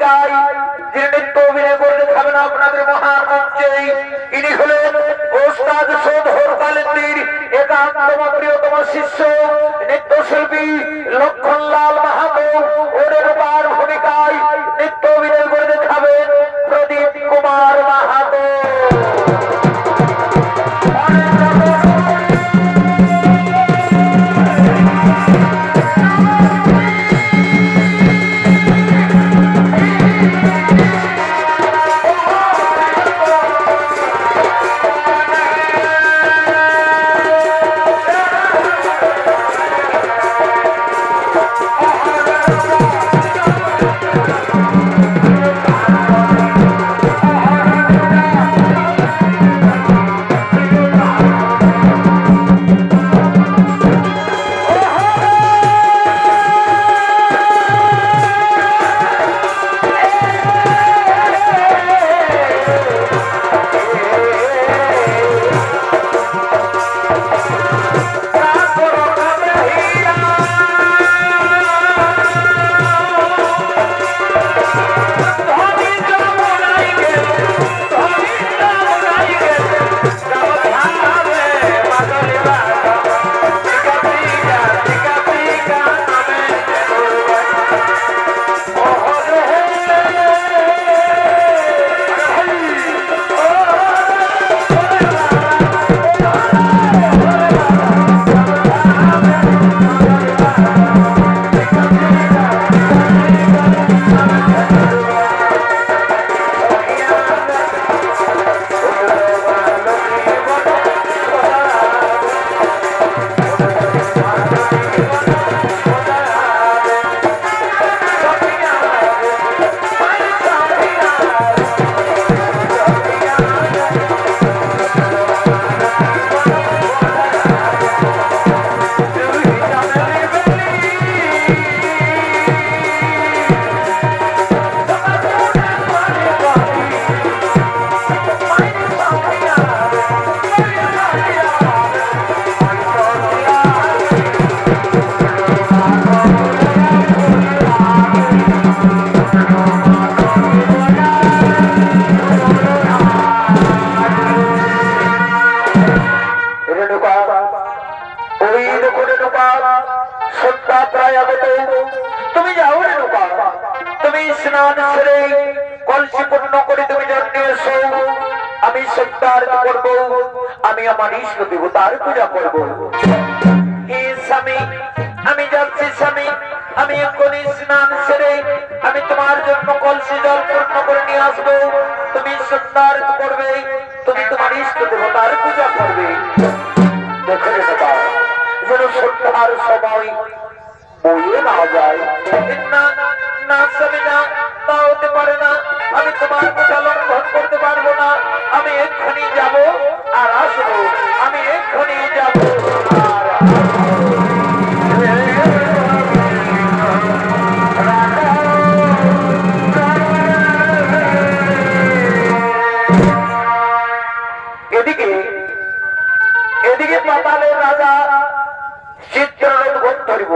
ভূমিকায় যিনি নৃত্য অভিনয় করে দেখাবেন আপনাদের মহান মঞ্চে, ইনি হলেন ওস্তাদ সৌধর কালেন্দির একান্তম প্রিয়তম শিষ্য নৃত্যশিল্পী লক্ষণলাল মাহাতো। ওদের রূপার ভূমিকায় নৃত্য অভিনয় করে দেখাবেন প্রদীপ কুমার মাহাতো। তুমি যাও রে রূপা, তুমি স্নান সেরে কলসি পূর্ণ করে তুমি জন্মে এসো। আমি সত্যার করব, আমি আমার ইষ্ট দেবতার পূজা করব। হে স্বামী, আমি যাচ্ছি স্বামী, আমি এক্ষুনি স্নান সেরে আমি তোমার জন্য কলসি জল পূর্ণ করে নিয়ে আসবো। তুমি সত্যার করবে, তুমি তোমার ইষ্ট দেবতার পূজা করবে। দেখো রে বাবা, যেন সত্যার সময় বইয়ে না যায়। না না স্বামী, না, তা হতে পারে না। আমি তোমার কথা লঙ্ঘন করতে পারবো না। আমি এক্ষুনি যাব আর আসবো, আমি এক্ষুনি যাব আর এদিকে এদিকে পাতালের রাজা চিত্ররথ ধরিব,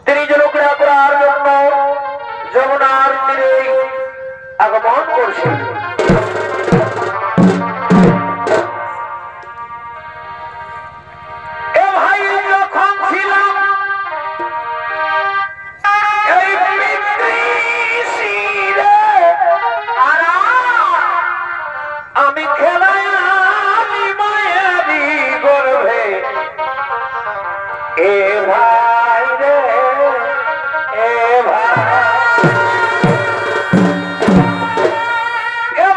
তিনি জনক্রিয়া করার জন্য যমুনার তীরে আগমন করছেন। আমি খেলায় মায়াবি গর্ভে এ ভাই রে, এ ভাই, এ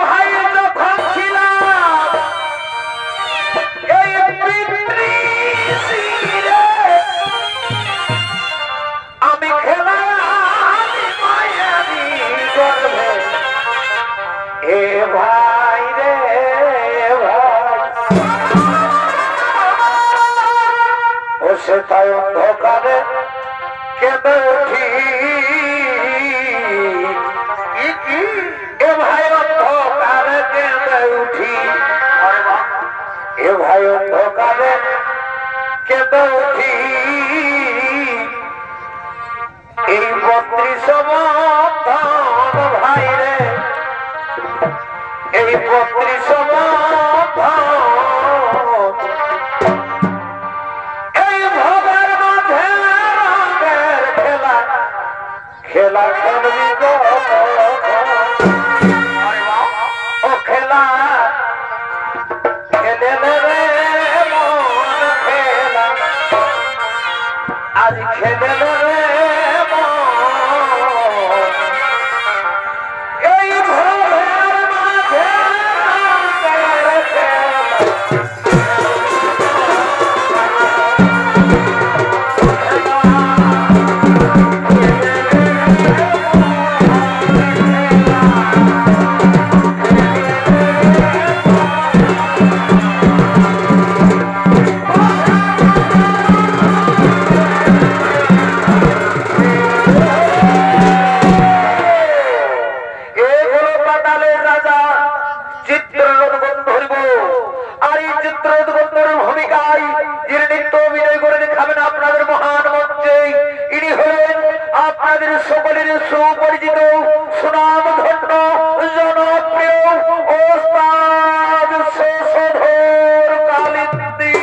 শুনবি গো ও খেলা খেলে রে মন খেলা আজ খেলে রে এই ভোরের মাঝে আপনাদের সকলের সুপরিচিত সুনাম ধন্য জনপ্রিয় ওস্তাদ শেষধর কালিন্দী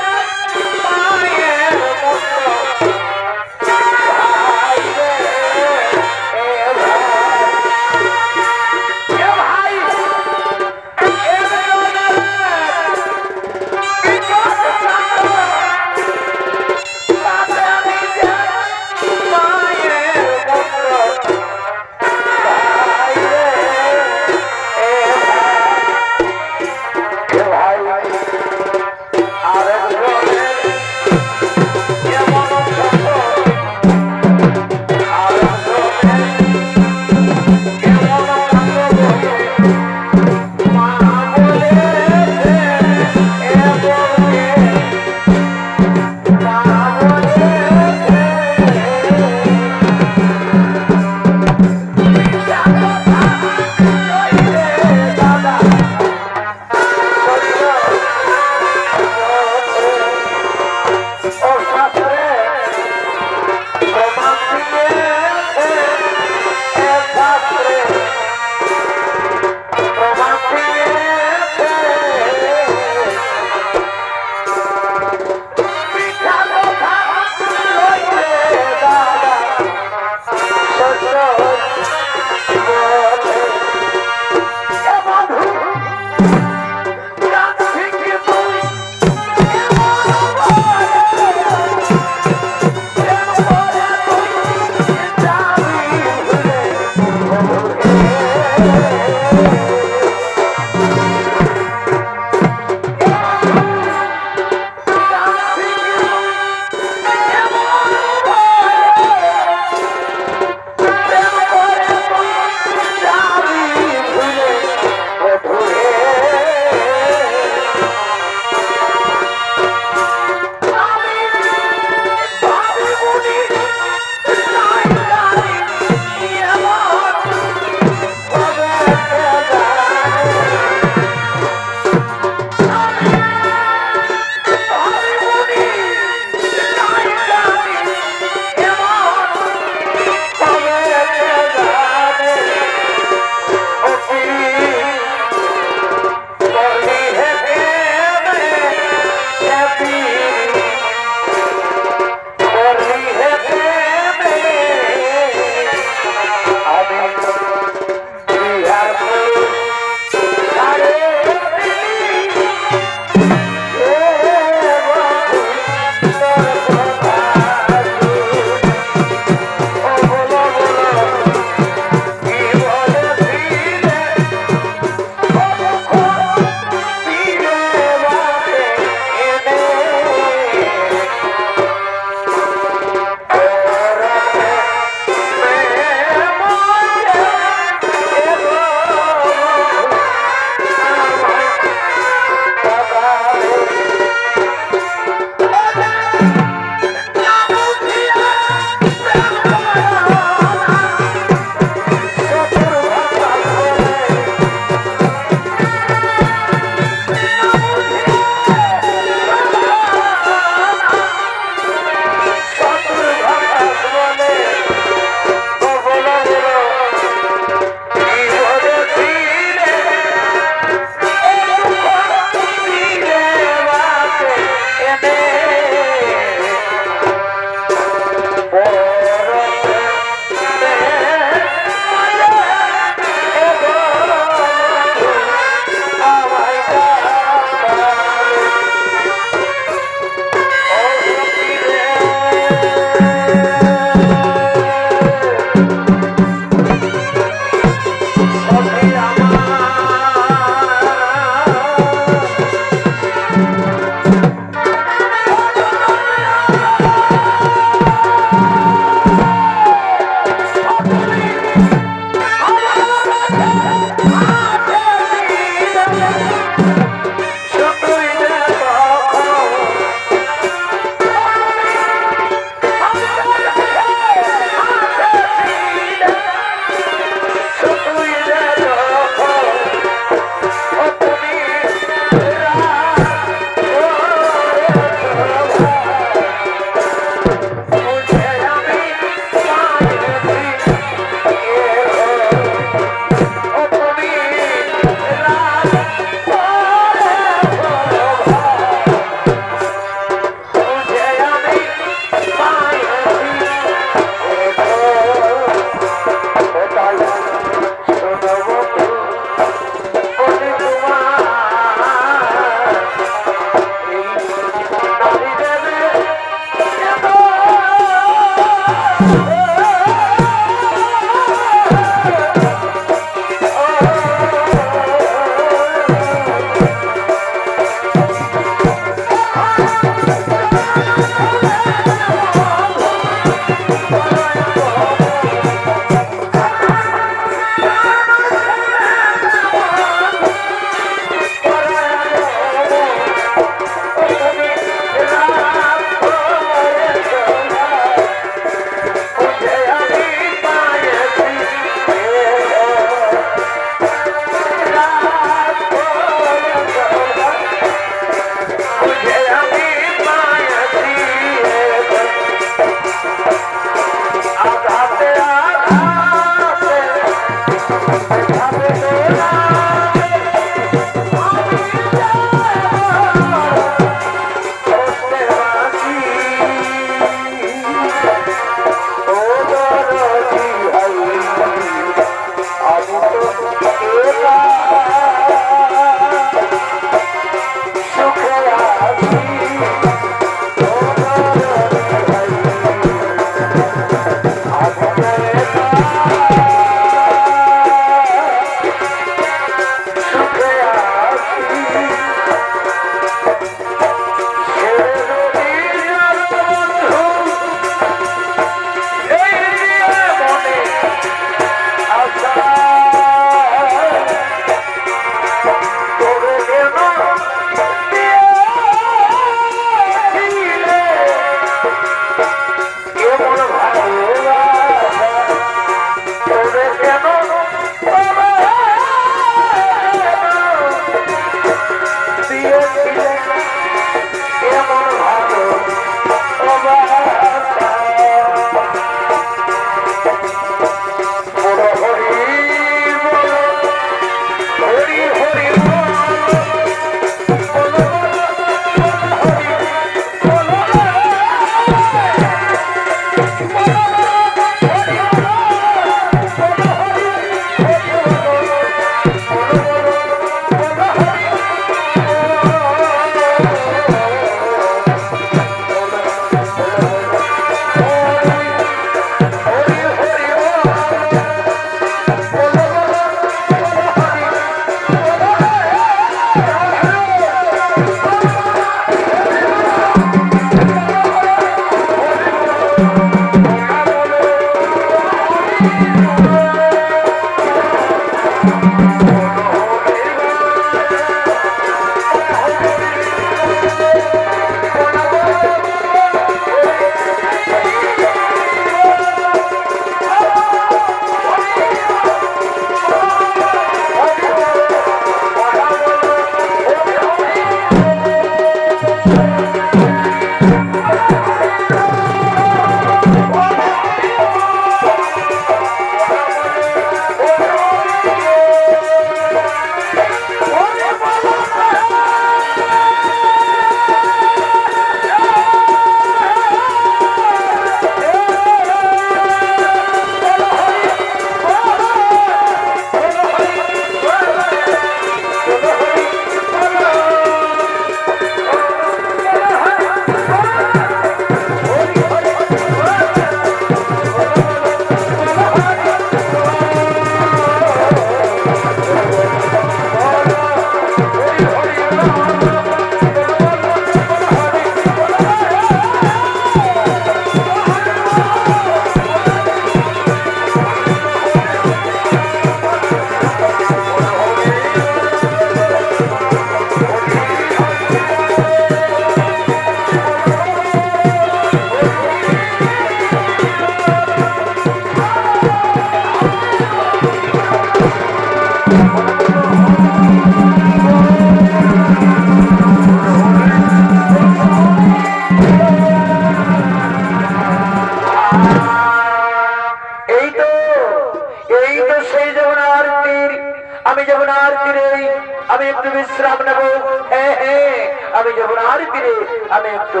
যমুনার তীরে আমি একটু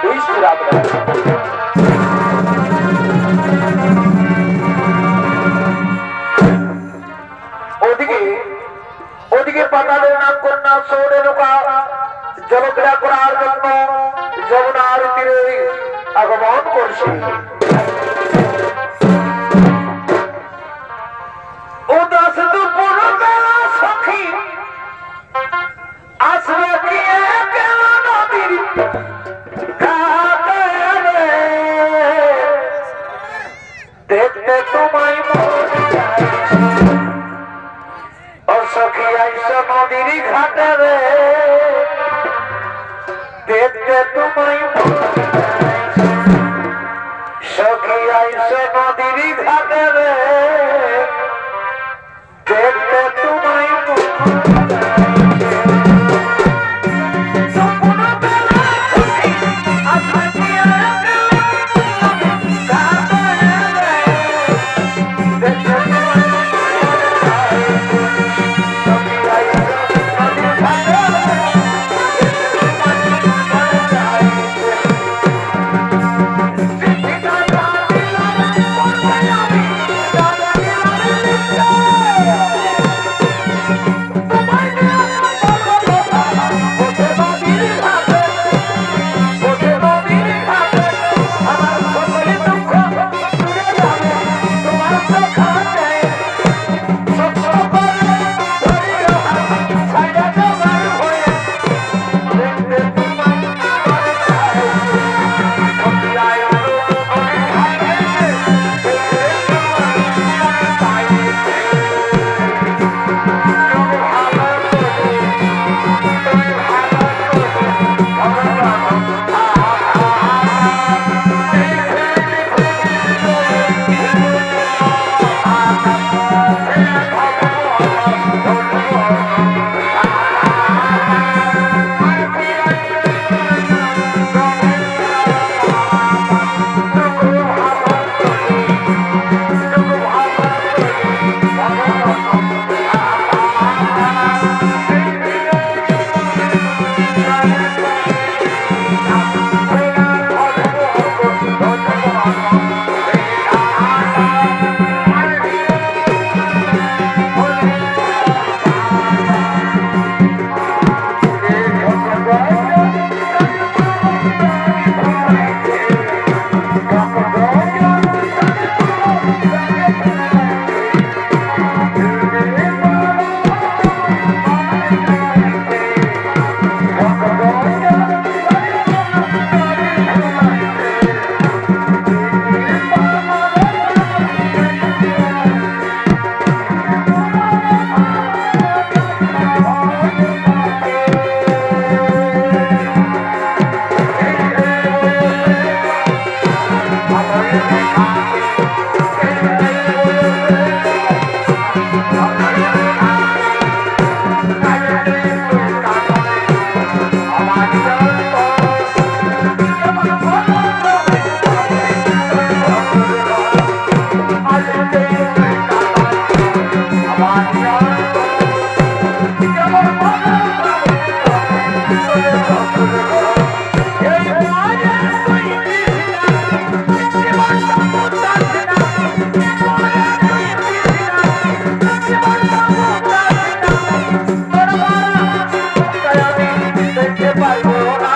বিশ্রাম নেব। ওদিকে ওদিকে পাতালের নাম কন্যা সৌরে নৌকা জলক্রীড়া করার জন্য যমুনার তীরে আগমন করছে। উদাস দুপুর বেলা সখী আসবে কি কেন নদীর ঘাটে রে, দেখতে তোমায় মনে চায়। ও সখী আইস নদীর ঘাটে রে, দেখতে তোমায় মনে চায়। সখী আইস নদীর ঘাটে রে, দেখতে তোমায় মনে চায়। পারবো না।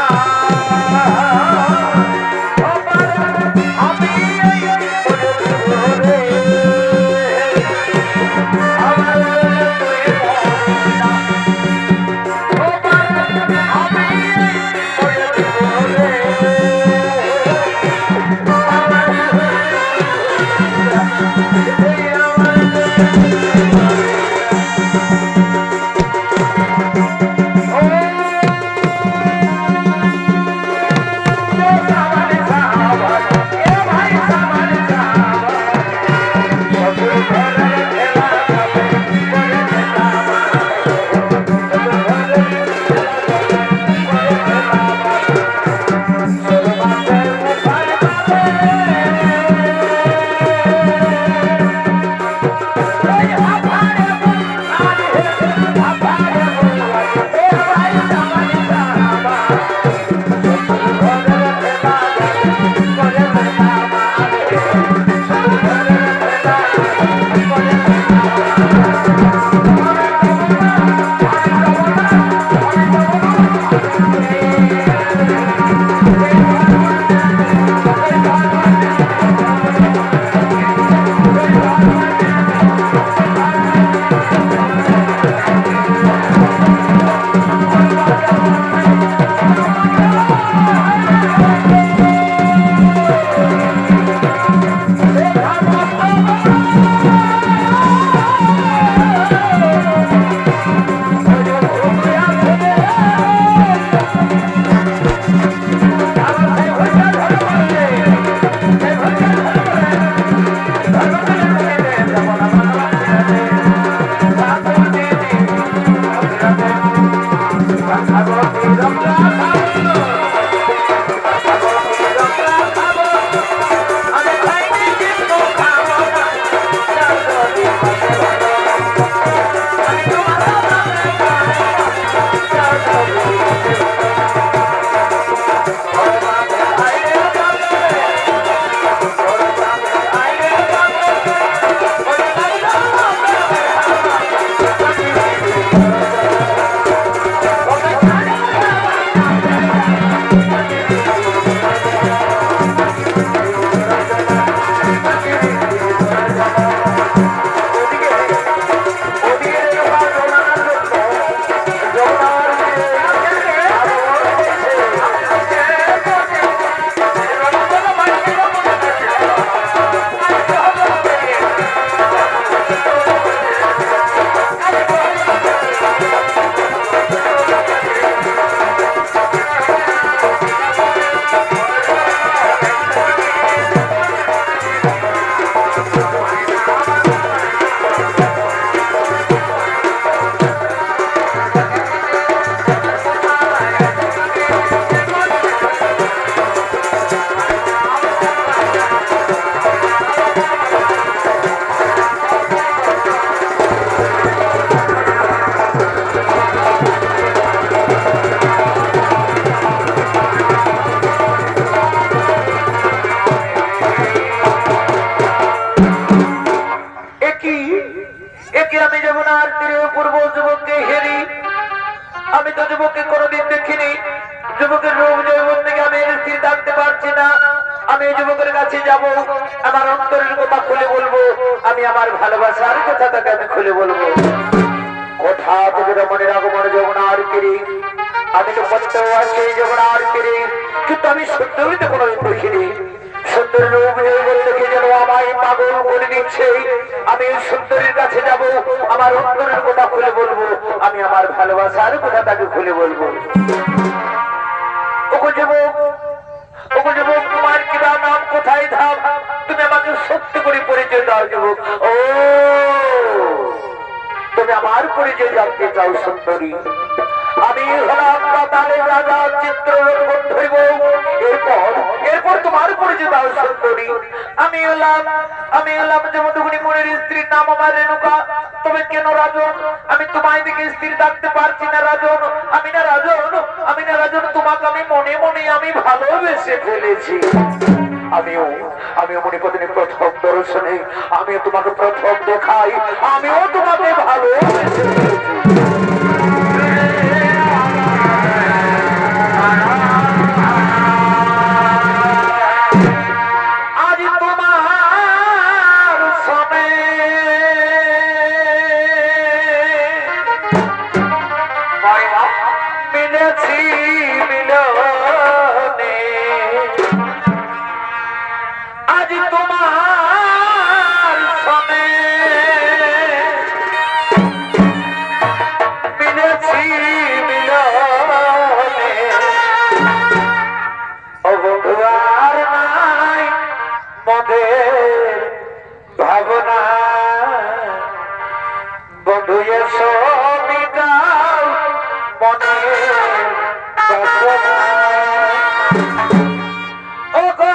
তো যুবককে কোনোদিন দেখিনি, যুবকের রূপ যৌবন থেকে আমি স্থির থাকতে পারছি না। আমি যুবকের কাছে যাব, আমার অন্তরের কথা খুলে বলবো, আমি আমার ভালোবাসার কথা তাকে আমি খুলে বলবো। কোথা থেকে রমণের আগমন যমুনার তীরে, আমি তো বলতেও আছি যমুনার তীরে, কিন্তু আমি সুন্দরী তো কোনোদিন দেখিনি। সুন্দর রূপ যৌবন দেখে যেন আমায় পাগল করে দিচ্ছে। আমি সুন্দরীর কাছে যাব, আমার অন্তরের কথা খুলে বলবো, আমি আমার ভালোবাসার কথা তাকে খুলে বলবো। ওগো যুবক, ওগো যুবক, তোমার কিবা নাম, কোথায় ধাম, তুমি আমাকে সত্যি করে পরিচয় দাও যুবক। ও তুমি আমার পরিচয় জানতে চাও সুন্দরী? আমি হলাম পাতালের রাজা চিত্ররঞ্জন ধরিব। এরপর এরপর তোমার পরিচয় দাও সুন্দরী। আমি হলাম যমদগ্নি মুনির স্ত্রীর নাম আমার রেণুকা। তবে কেন রাজন, আমি তোমায় দিকে স্থির থাকতে পারছি না রাজন। আমি না রাজন, তোমাকে আমি মনে মনে আমি ভালোবেসে ফেলেছি। আমিও মণিপতিনী প্রথম দর্শনে, আমিও তোমাকে প্রথম দেখাই, আমিও তোমাকে ভালোবেসে ফেলেছি। আজ তোমার সনে মিলেছি মিলনে, আজ তোমার সনে মিলেছি মিলনে। ও বন্ধু আর নাই মদের ভাবনা, বন্ধু এসো মিটাও মনের বাসনা। ও গো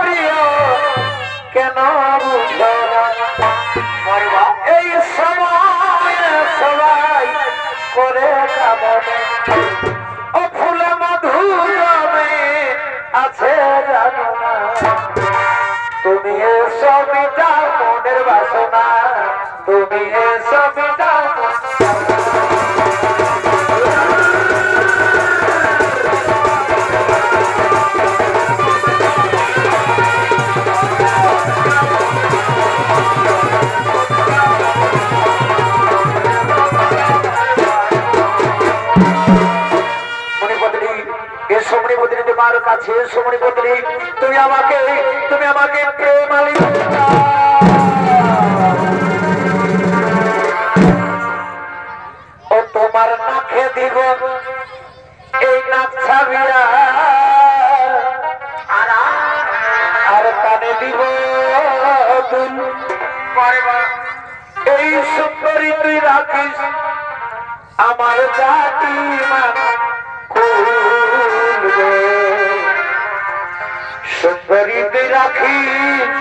প্রিয় কেন বুঝো না, এই সময় সবাই করে কামনা। ও ফুলে মধু জমে আছে জানো না, তুমি এসো মিটাও মনের বাসনা, তুমি এসো মিটাও। মণিপতিনী তোমার কাছে এসো মণিপতিনী, তুমি আমাকে প্রেমালি ও তোমার নাকে দিব এই নাক ছাবিয়া, আর কানে দিব দুল। এই সুন্দরী তুই রাখিস আমার জাতি মান খুলবে, সুন্দরী তুই রাখিস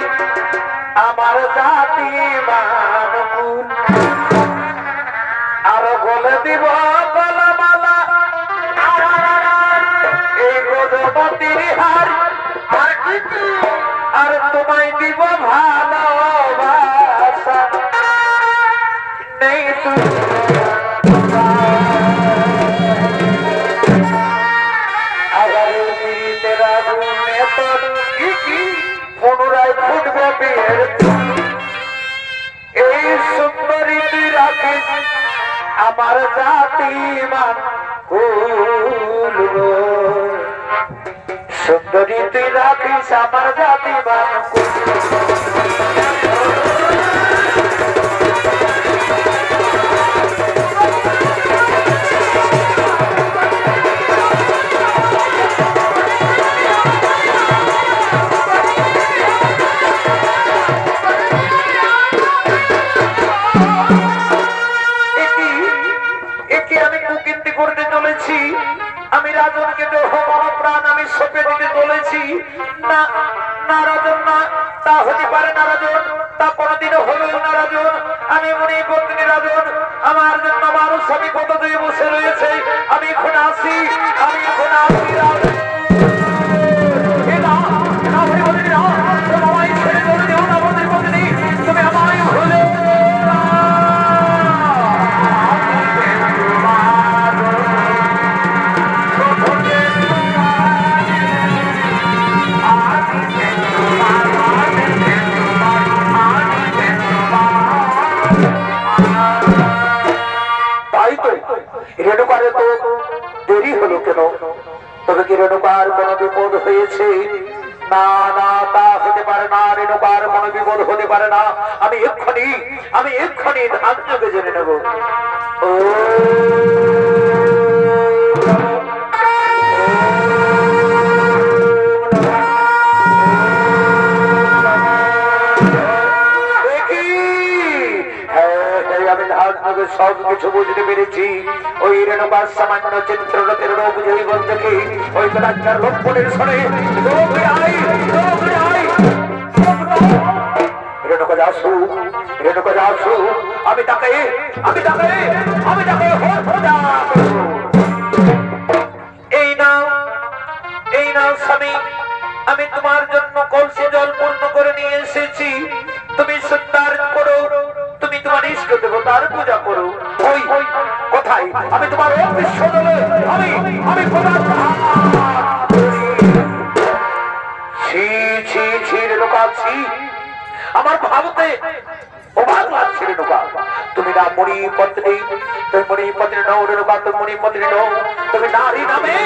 আমার জাতি মান কুল। আর বলে দিব গলামালা এই গজপতির হার, আর তোমায় দিব ভালোবাসা নেই তুই। পুনরায় ফুটবে বিয়ের, এই সুন্দরী তুই রাখিস আমার জাতি মান কুলব, সুন্দরী তুই রাখিস আমার জাতি মান আমি রাজনকে দেহ মন প্রাণ আমি সঁপে দিতে চলেছি। না না রাজন, না, তা হতে পারে না রাজন, তা কোনোদিনও হবেও না রাজন। আমি মণিপতিনী রাজন, আমার জন্য মানুষ আমি কত দিয়ে বসে রয়েছে। আমি এখন আসি রাজন। তুমি আমায় ভুলে না। রেণুকার কোনো বিপদ হয়েছে? না না, তা হতে পারে না, রেণুকার কোনো বিপদ হতে পারে না। আমি এক্ষুনি ধান যোগে জেনে নেব। ও সব কিছু বুঝতে পেরেছি। ওই রেণুকার সামান্য চিত্ররথের রোগ জৈবন দেখে ওই ডাক্তার লক্ষ্মণের সরে রেণুকা যাসু, রেণুকা যাসু, আমি তাকে এই নাও স্বামী, আমি তোমার জন্য কলসি জল পূর্ণ করে নিয়ে এসেছি। তুমি সুন্দর করো, তুমি তোমার ইষ্ট দেবতার পূজা করো। ওই কোথায়? আমি তোমার বিশ্ব দলে আমি রেণুকাছি। আমার ভাবতে অবাক লাগছে রেণুকা, তুমি না মণিপত্নী, তুমি মণিপত্নী নও রেণুকা, তুমি মণিপত্নী নও, তুমি নারী নামে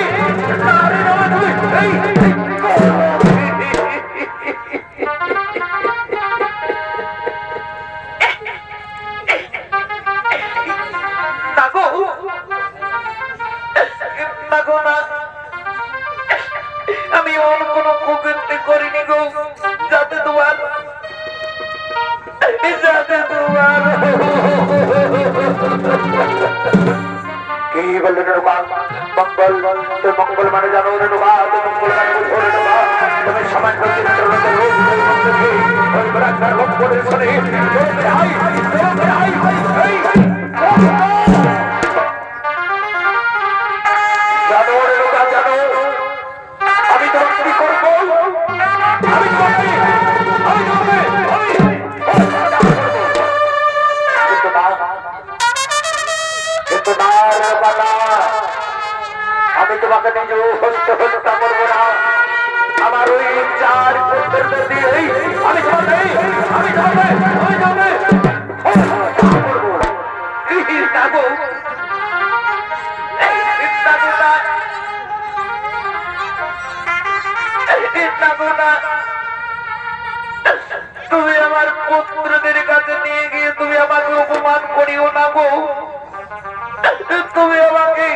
আমি অন্য কোনো কুকৃতি করিনি গো, যাতে তোমার কি বললে রেণুকা? মঙ্গল, তুমি মঙ্গল মানে জানো রেণুকা, তুমি মঙ্গল মানে বুঝো রেণুকা। তুমি সামান্য চিত্ররথের রোগ ওই ডাক্তার লক্ষ্মণের সরে জানো রেণুকা, জানো আমি তোমার কি করবো? আমি তোমাকে নিজ হস্ত হত্যা করবো না। আমার ওই চার পুত্রকে দিয়ে আমি তোমাকে তুমি আমার পুত্রদের কাছে নিয়ে গিয়ে তুমি আমাকে অপমান করিও না গো। তুমি আমাকে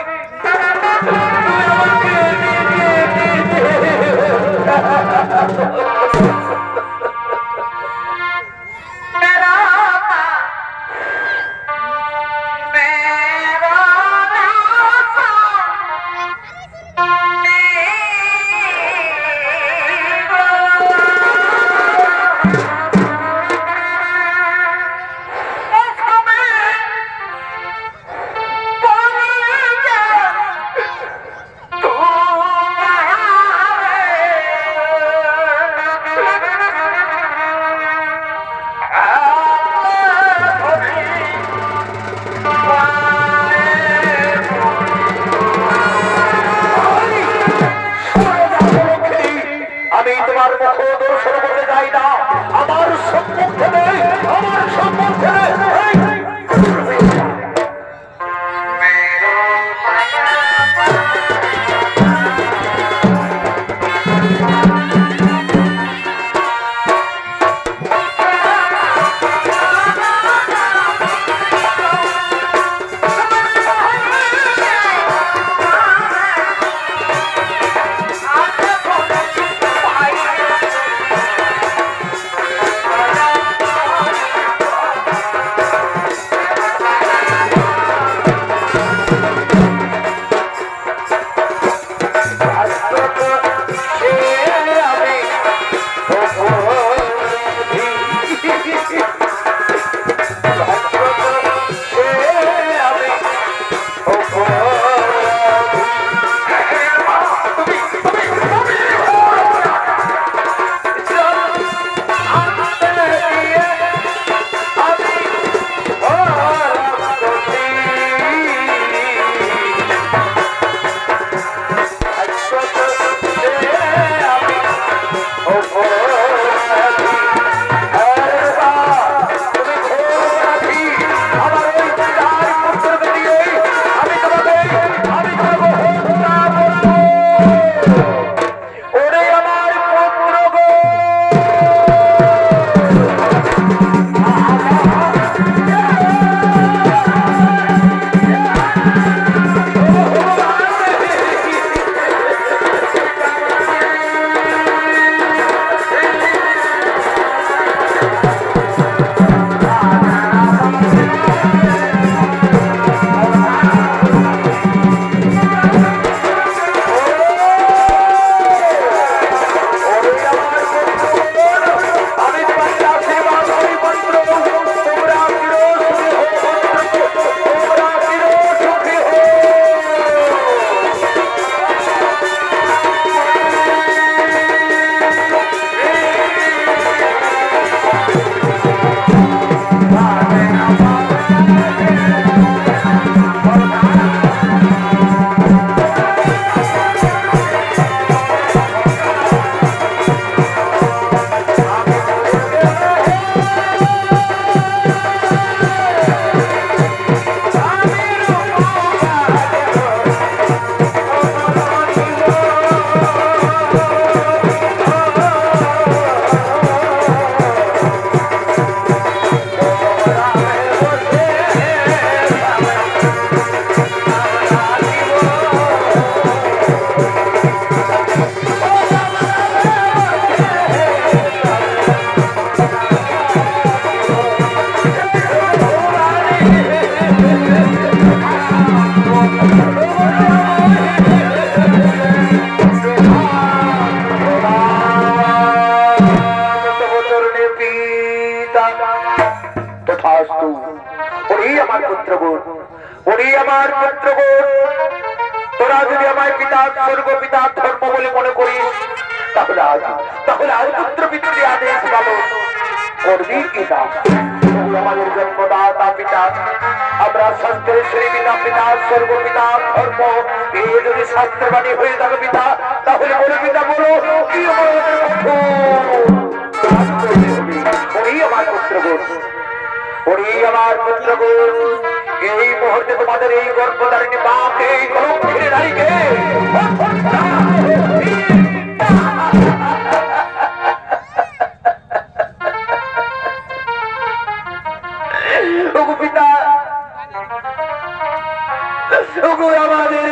আমার পুত্রগণ, তোরা যদি আমায় পিতা স্বর্গ পিতা ধর্ম বলে মনে করিস, তাহলে আজ পুত্র পিতৃ আদেশ পালন করবি কিনা? আমাদের জন্মদাতা পিতা, আমরা শাস্ত্রের শ্রী পিতা পিতা স্বর্গ পিতা ধর্ম, এ যদি শাস্ত্রের বাণী হয়ে থাকে পিতা, তাহলে বলো পিতা বলো কি আমার পুত্রগণ, আমার পুত্রগণ, এই মুহূর্তে তোমাদের এই গর্ভধারিণী মাকে, এই গর্ভধারিণী নারীকে পিতা, আমাদের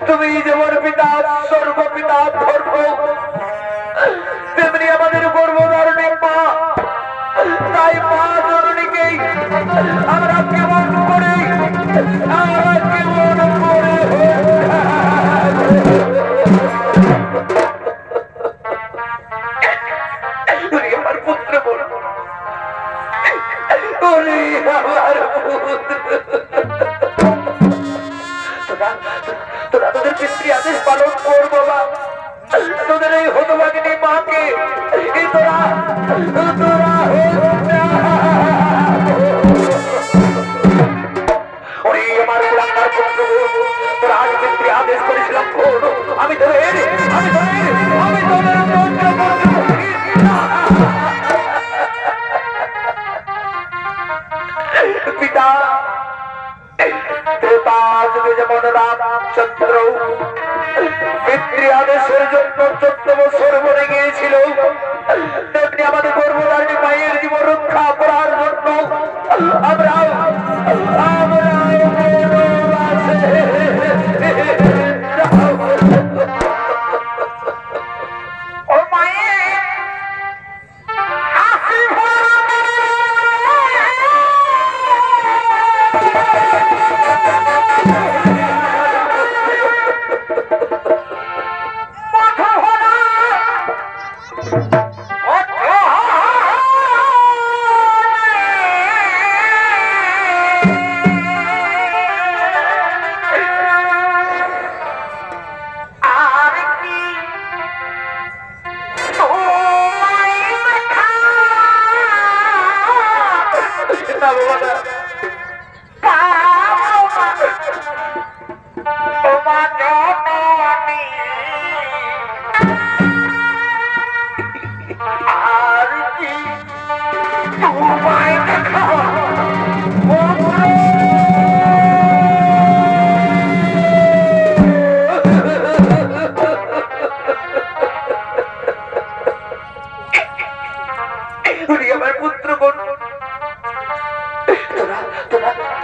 তুমি যেমন পিতা স্বর্গ পিতা ধর্ম, তেমনি আমাদের গর্ভধারণী মা। তাই মা জননীকেই আমরা কেমন করে আমার পুত্র বল, আমার তোরা তোদের পিতৃ আদেশ পালন কর বাবা। তোদের এই হতভাগিনী মাকে তোরা আমার পুরাঙ্গার পুত্র, তোরা আজ পিতৃ আদেশ করেছিলাম, আমি তোদের পিতা। ত্রেতা যুগে যেমন রামচন্দ্র পিতৃ আদেশের জন্য 14 বছর বনে গিয়েছিল, তেমনি আমাদের গর্ভধারিণী মায়ের জীবন রক্ষা করার জন্য আমরা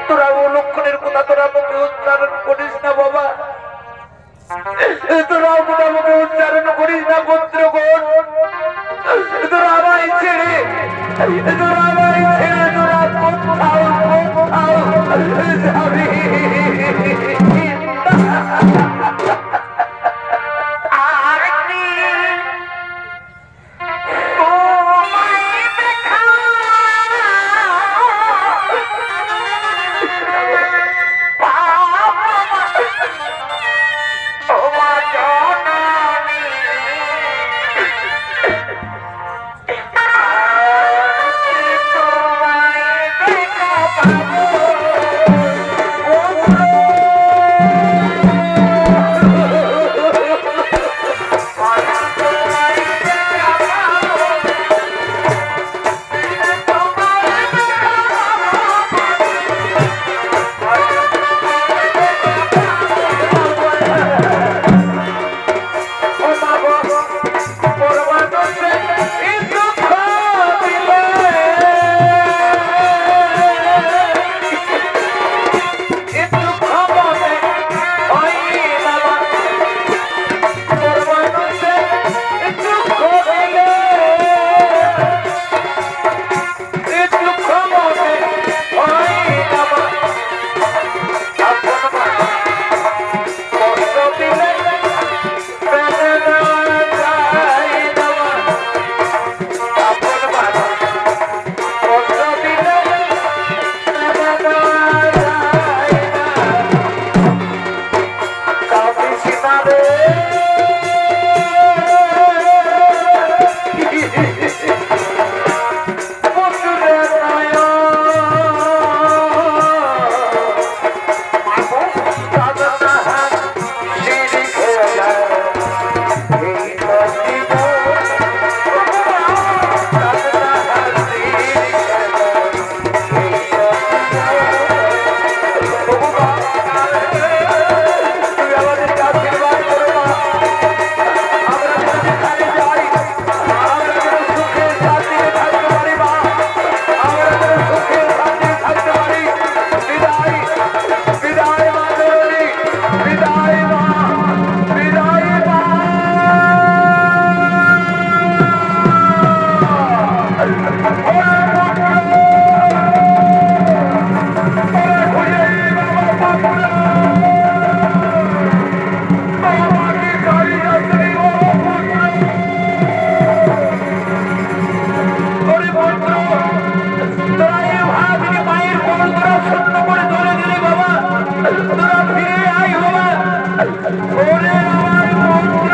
তোরা ও লক্ষণের কথা তোরা মুখে উচ্চারণ করিস না বাবা, তোরা মুখে উচ্চারণ করিস না পুত্রগণ। তোরা আমায় ছেড়ে তোরা কোথাও যাবি ওরে আমার পুত্র,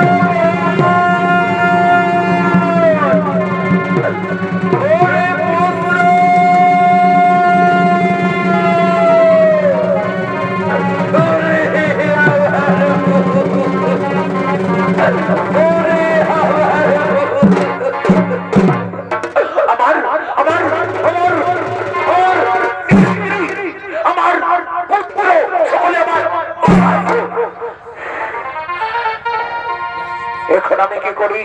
ওরে পুত্র, এখন আমি কি করি?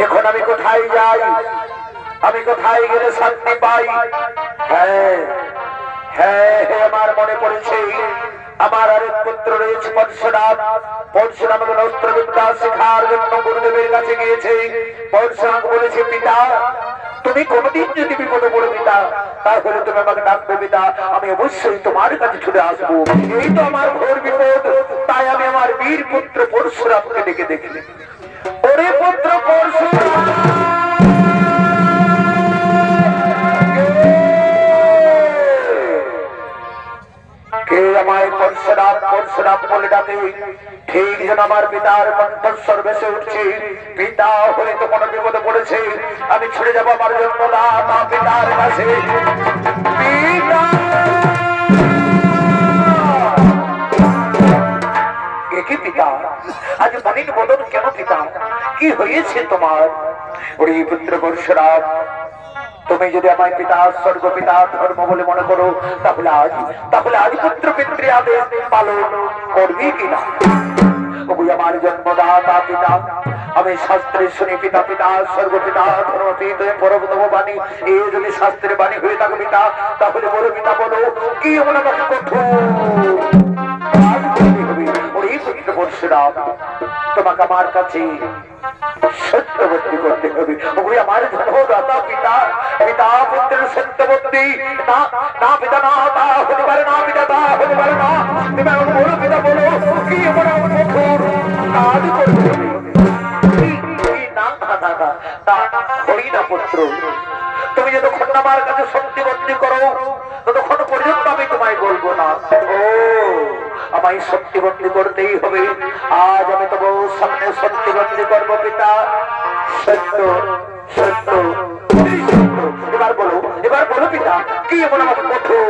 এখন আমি কোথায় যাই? আমি কোথায় গেলে শান্তি পাই? হ্যাঁ হ্যাঁ হ্যাঁ, আমার মনে পড়েছে, আমার আরেক পুত্র রয়েছে পরশুরাম। পরশুরাম অস্ত্রবিদ্যা শেখার জন্য গুরুদেবের কাছে গিয়েছে। পরশুরাম বলেছে, পিতা তুমি কোনদিন যদি বিপদে পড়ে পিতা, তাহলে তুমি আমাকে ডাকবে পিতা, আমি অবশ্যই তোমার কাছে ছুটে আসবো। এই তো আমার ঘোর বিপদ, তাই আমি আমার বীর পুত্র পরশুরামকে ডেকে দেখি। ওরে পুত্র পরশুরাম, কে আমায় পরশুরাম পরশুরাম বলে ডাকে? ঠিক যেন আমার পিতার কণ্ঠস্বর ভেসে উঠছে। পিতা হয়তো কোনো বিপদে পড়েছে, আমি ছুটে যাবো আমার জন্য দাতা পিতার কাছে। পিতা, একে পিতা, আজ মনির বদন কেন পিতা? কি হয়েছে তোমার? ওরে পুত্র পরশুরাম, তুমি যদি আমার পিতা স্বর্গ পিতা ধর্ম বলে মনে করো, তাহলে আজ পুত্র পিতৃ আদেশ পালন করবি কিনা? আমার জন্মদাতা পিতা, আমি শাস্ত্রে শুনি পিতা পিতা স্বর্গ পিতা ধর্ম পিতা পরমতম বাণী। এ যদি শাস্ত্রের বাণী হয়ে থাকে পিতা, তাহলে বলো পিতা, বলো কি এমন আমাকে কঠোর পরশুরাম, তোমাকে আমার কাছে সত্যবর্তী করতে হবে। আমার জন্মদাতা পিতা, পিতা পুত্রের সত্যবর্তী না, না পিতা না, তা হতে পারে না পিতা, তা হতে পারে না। তুমি এমন বলো পিতা, বলো কি এমন আমার কঠোর কাজ করতে হবে? পুত্র, তুমি যতক্ষণ আমার কাছে সত্যবর্তী করো, ততক্ষণ পর্যন্ত আমি তোমায় বলবো না। ও, আমায় সত্যবর্তী করতেই হবে। আজ আমি তবু সামনে সত্যবর্তী করবো পিতা। সত্য সত্য, এবার বলো পিতা, কি এমন আমাকে কঠোর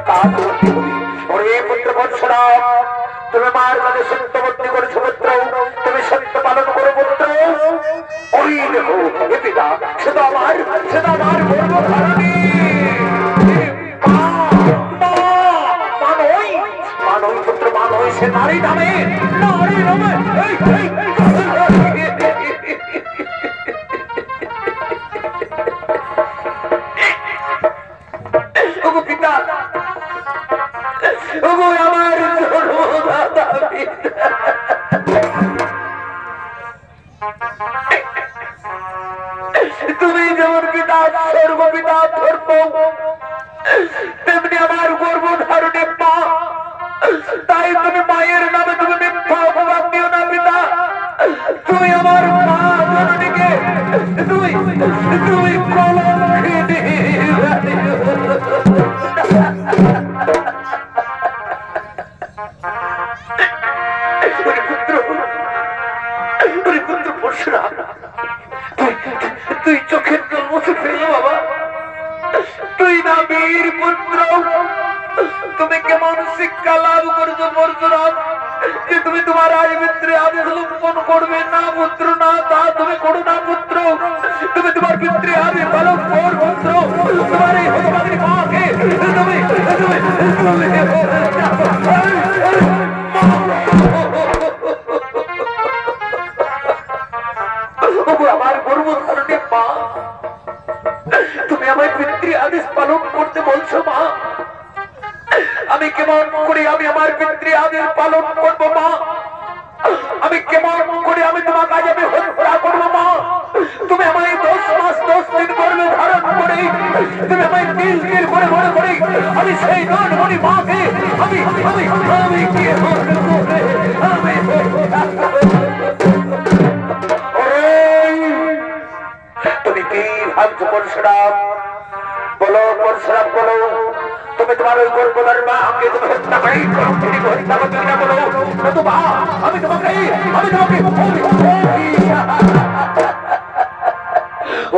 কাজ করতে হবে? ওরে পুত্র পরশুরাম, তুমি মার কাছে সত্যবর্তী করেছো পুত্র, তুমি সত্য পালন করো পুত্র। ওই দেখো এ পিতা, সেটা আমার গর্ভধারিণী মানই পুত্র, মানই, সে নারী নামে, নারী নামে। পিতা, আমার জন্মদাতা পিতা, তুমি যেমন পিতা সর্বপিতা ধর্ম, তেমনি আমার গর্ভধারণী মা। তাই তুমি মায়ের নামে তুমি মিথ্যা অপবাদ দিও না পিতা। তুমি আমার মা জননীকে তুমি কলঙ্কিনী। পুত্র পরশুরাম, তুই চোখের জল মুছে ফেলো বাবা। তুই না বীর পুত্র, তুমি কেমন শিক্ষা লাভ করছো পরশুরাম, যে তুমি তোমার রাজমিত্রে আদেশ লঙ্ঘন করবে না পুত্র, না তা তুমি করো না পুত্র। তুমি তোমার পিতৃ আদেশ পালন কর পুত্র। তোমার এই হতভাগিনী মাকে তুমি আমার গর্ভধারণী মা, তুমি আমার পিতৃ আদেশ পালন করতে বলছো মা। আমি কেমন করে আমি আমার পিতৃ আদেশ পালন করবো মা? আমি কেমন করে আমি তোমার কাজে আমি হত্যা করবো মা? তুমি আমায় 10 মাস 10 দিন গর্ভে ধারণ করে, তুমি আমায় তিল তিল করে মনে করে আমি সেই ননমণি মাকে আমি কি তুমি কি ভাবছো পরশুরাম? বলো পরশুরাম, বলো তুমি তোমার ওই গর্ভধার মাকে তুমি হত্যা করে হত্যা করতে না বলো নতুবা আমি তোমাকে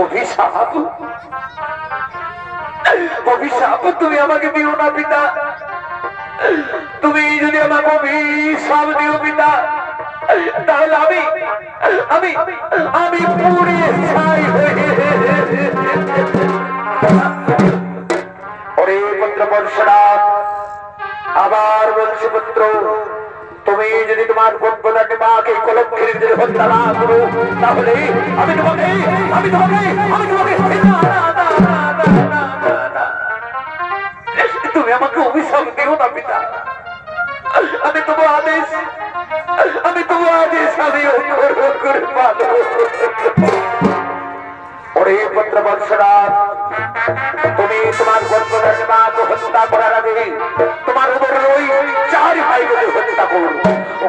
অভিশাপ অভিশাপ তুমি আমাকে দিও না পিতা। তুমি যদি আমাকে অভিশাপ দিও পিতা তাহলে আমি আমি পুড়ে ছাই হয়ে ওরে পুত্র পরশুরাম আবার বলছি পুত্র তুমি যদি তোমার গর্ভধারী মাকে কলঙ্কের যদি হত্যা না করো তাহলে আমি তোমাকে তুমি আমাকে অভিশাপ দিও না পিতা। আমি তোমার আদেশ আমি করে পাবো। ওরে পুত্র পরশুরাম তুমি তোমার গর্ভধারী মাকে হত্যা করার আগে তোমার উপর ওই 4 ভাইকে হত্যা করো।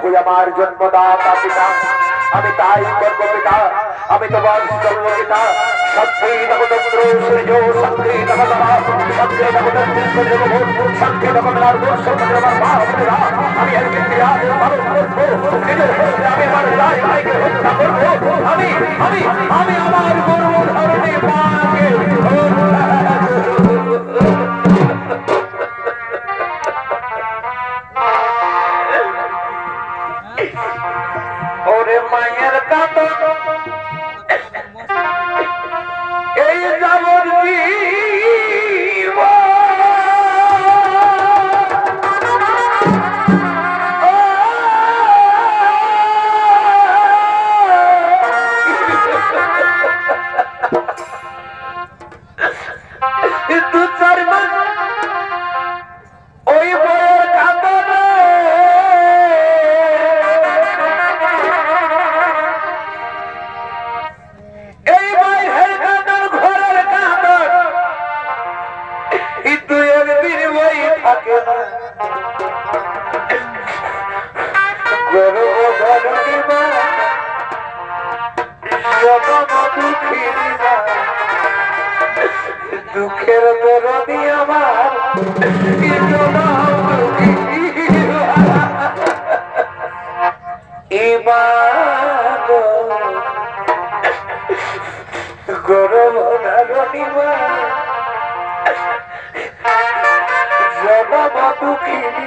ওই আমার জন্মদাতা পিতা আমি তাই করব পিতা। আমি তোমার জন্মপিতা সত্যি নবদন্ত্র সূর্য সত্যি নবদমা সত্যি নবদন্ত্র সূর্য সত্যি নবদমার দর্শনের আমার বাবা আমি এর বিক্রিয়া ভালো করব। নিজের হত্যা আমি আমার ভাইকে হত্যা করব। আমি আমার গর্ভধারণী মাকে ওরে মায়ের কাঁদন এই যাবর দু চার মাস ওই বয়ের কাঁদন এই বাইরের কাঁদন ঘরের কাঁদন কিন্তু একদিন বই থাকে না। গর্ভধারণী মা জনম দুঃখিনী মা দুঃখের দরদি আমার গর্ভধারণী মা জনম দুঃখিনী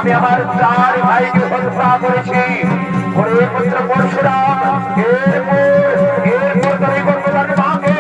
আমি আমার চার ভাইকে হত্যা করেছি। ওরে পুত্র পরশুরাম, এরপর তোর এই গর্ভধার মাকে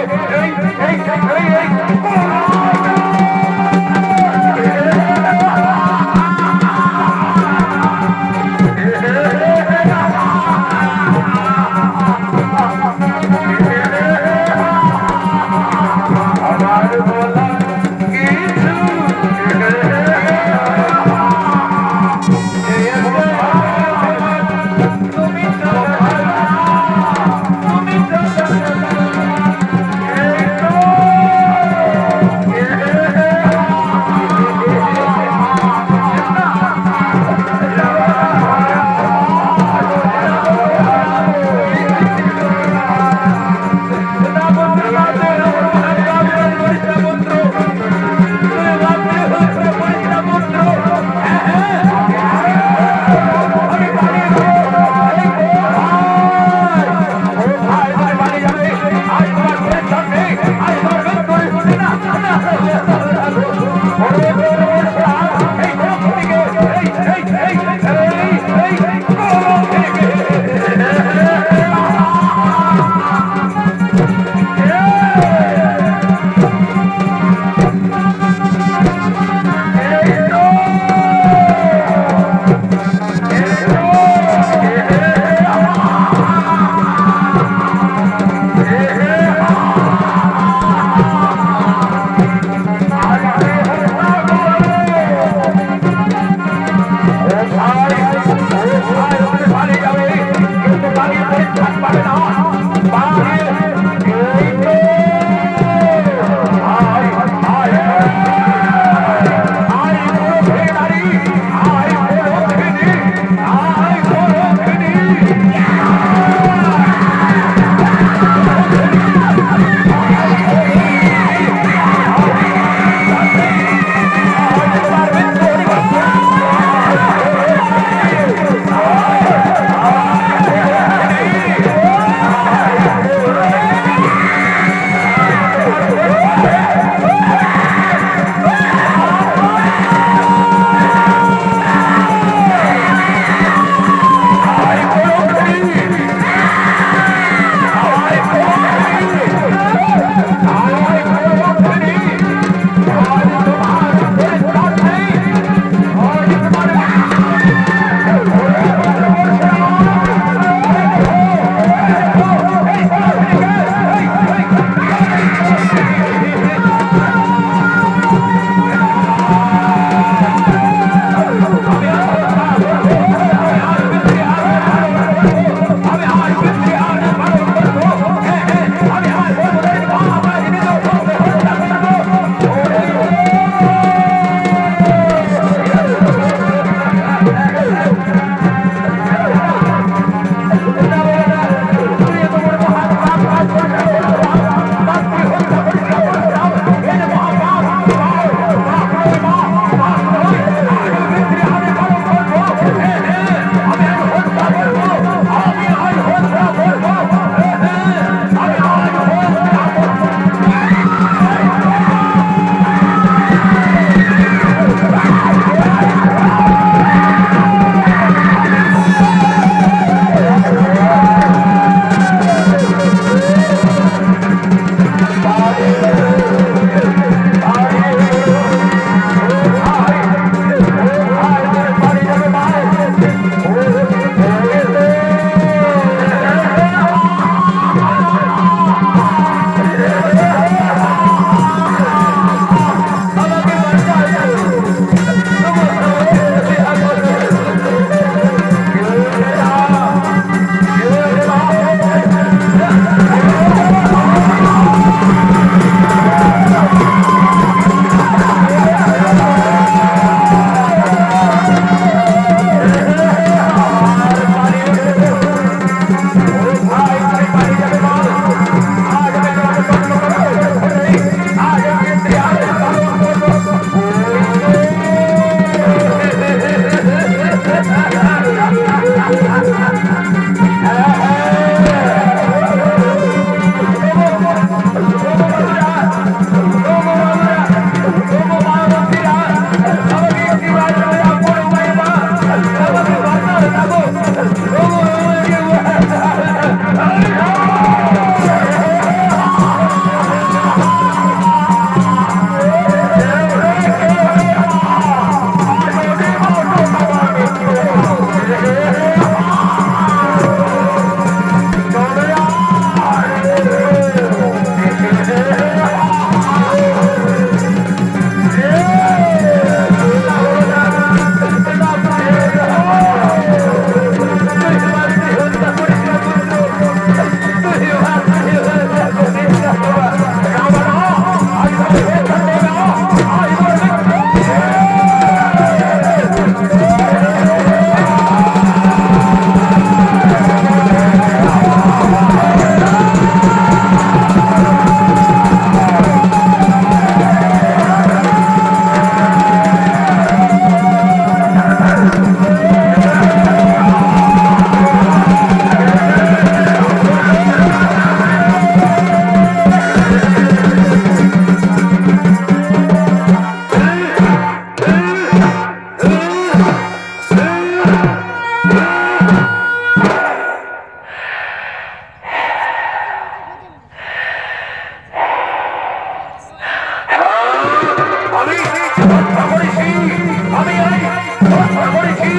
করেছি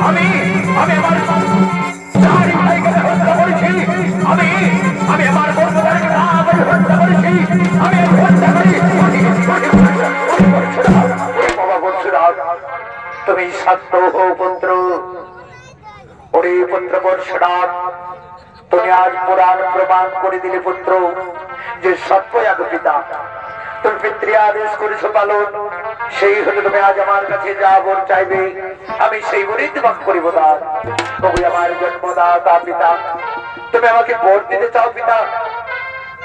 আমি আমি আমার চারি ভাইকে হত্যা করেছি আমি আমি আমার বন্ধুদেরকে হত্যা করেছি আমি হত্যা করি বাবা পরশুরাম তুমি শান্ত হো পুত্র ওরে পুত্র পরশুরাম তুমি আজ পুরাণ প্রমাণ করে দিলে পুত্র যে সত্যয়াগ পিতা তুমি পিতৃ আদেশ করেছো পালন সেই হলে তুমি আজ আমার কাছে যা বর চাইবে আমি সেই বলেই তোমাকে করিব দান তবে আমার জন্মদাতা পিতা তুমি আমাকে বর দিতে চাও পিতা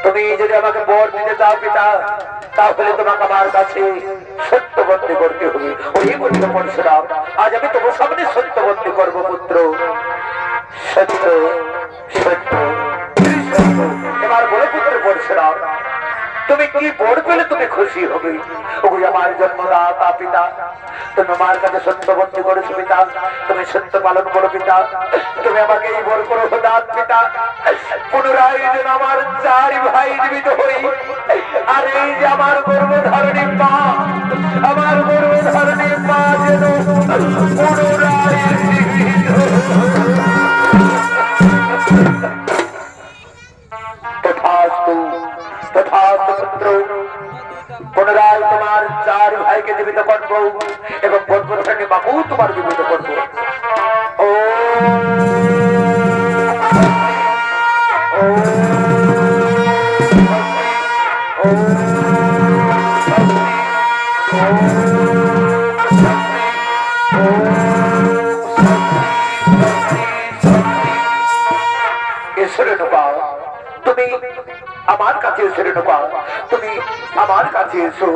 তুমি যদি আমাকে বর দিতে চাও পিতা তাহলে তোমাকে আমার কাছে সত্যবন্দী করতে হবে ওই পুত্র পরশুরাম আজ আমি তোমার সামনে সত্যবন্দী করবো পুত্র সত্য সত্য এবার বলে পুত্র পরশুরাম তুমি কি বর পেলে তুমি খুশি হবে ওই আমার জন্মদাতা পিতা তুমি আমার কাছে সত্যবন্দী করেছো পিতা তুমি সত্য পালন করো পিতা তুমি আমাকে এই বর করো দান পিতা পুনরায় যেন আমার চার ভাই জীবিত হই আর এই যে আমার গর্ভধারণী মা আমার গর্ভধারণী মা যেন পুনরায় তথাস্তু তথাস্তু পুত্র পুনরায় তোমার চার ভাইকে জীবিত করবো এবং গর্ভধারণী মাকেও তোমার জীবিত করবো ও তুমি আমার কাছে এসে ঢোকা তুমি আমার কাছে এসো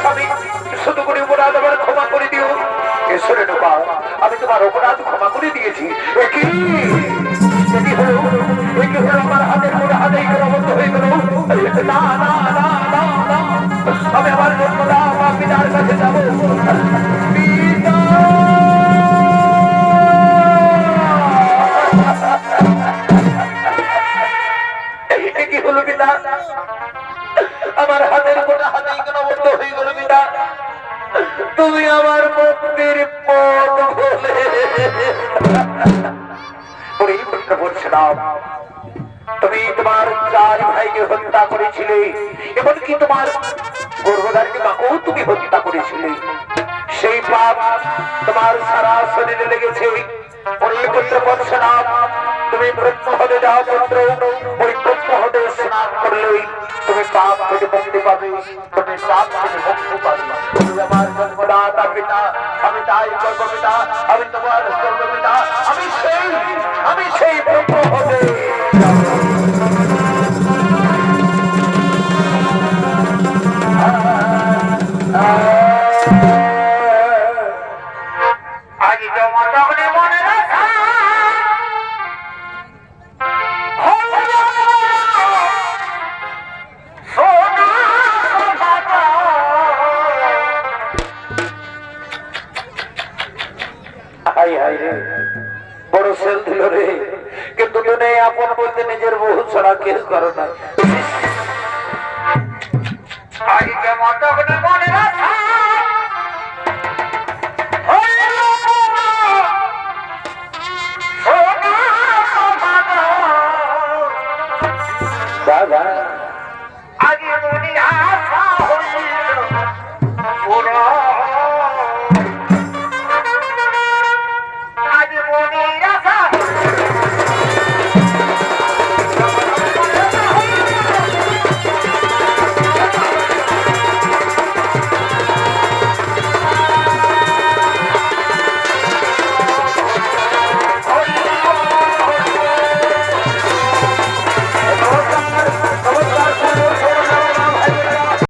স্বামী শুধু করে অপরাধ আমার ক্ষমা করে দিও এসো রে ঢোকা আমি তোমার অপরাধ ক্ষমা করে দিয়েছি আমার হাতের মধ্যে হাতেই বন্ধ হয়ে গেল না না না না না আমি আমার জন্মদা আমার পিতার কাছে যাবো কি হলো পিতা আমার হাতের গোটা হাতেই কেন বন্ধ হয়ে গেল পিতা তুমি আমার মুক্তির পথ বলে পরশুরাম তুমি তোমার চার ভাইকে হত্যা করেছিলে এমনকি তোমার গর্ভধারিণী মাকেও তুমি হত্যা করেছিলে সেই পাপ তোমার সারা শরীরে লেগেছে পুত্র পরশুরাম তুমি ব্রহ্ম হতে যাও পুত্র ওই ব্রহ্ম হতে স্নান করলেই তুমি পাপ থেকে মুক্তি পাবে তুমি পাপ থেকে মুক্তি পাবে তুমি আমার জন্মদাতা পিতা আমি তাই করব পিতা আমি তোমার করব পিতা আমি সেই ব্রহ্ম হতে আগে তোমার তখনই মনে রাখা বড় সেল দিল রে কিন্তু তুমি আপন বলতে নিজের বহু ছাড়া কেউ করো না আগে কেমন তখন মনে রাখ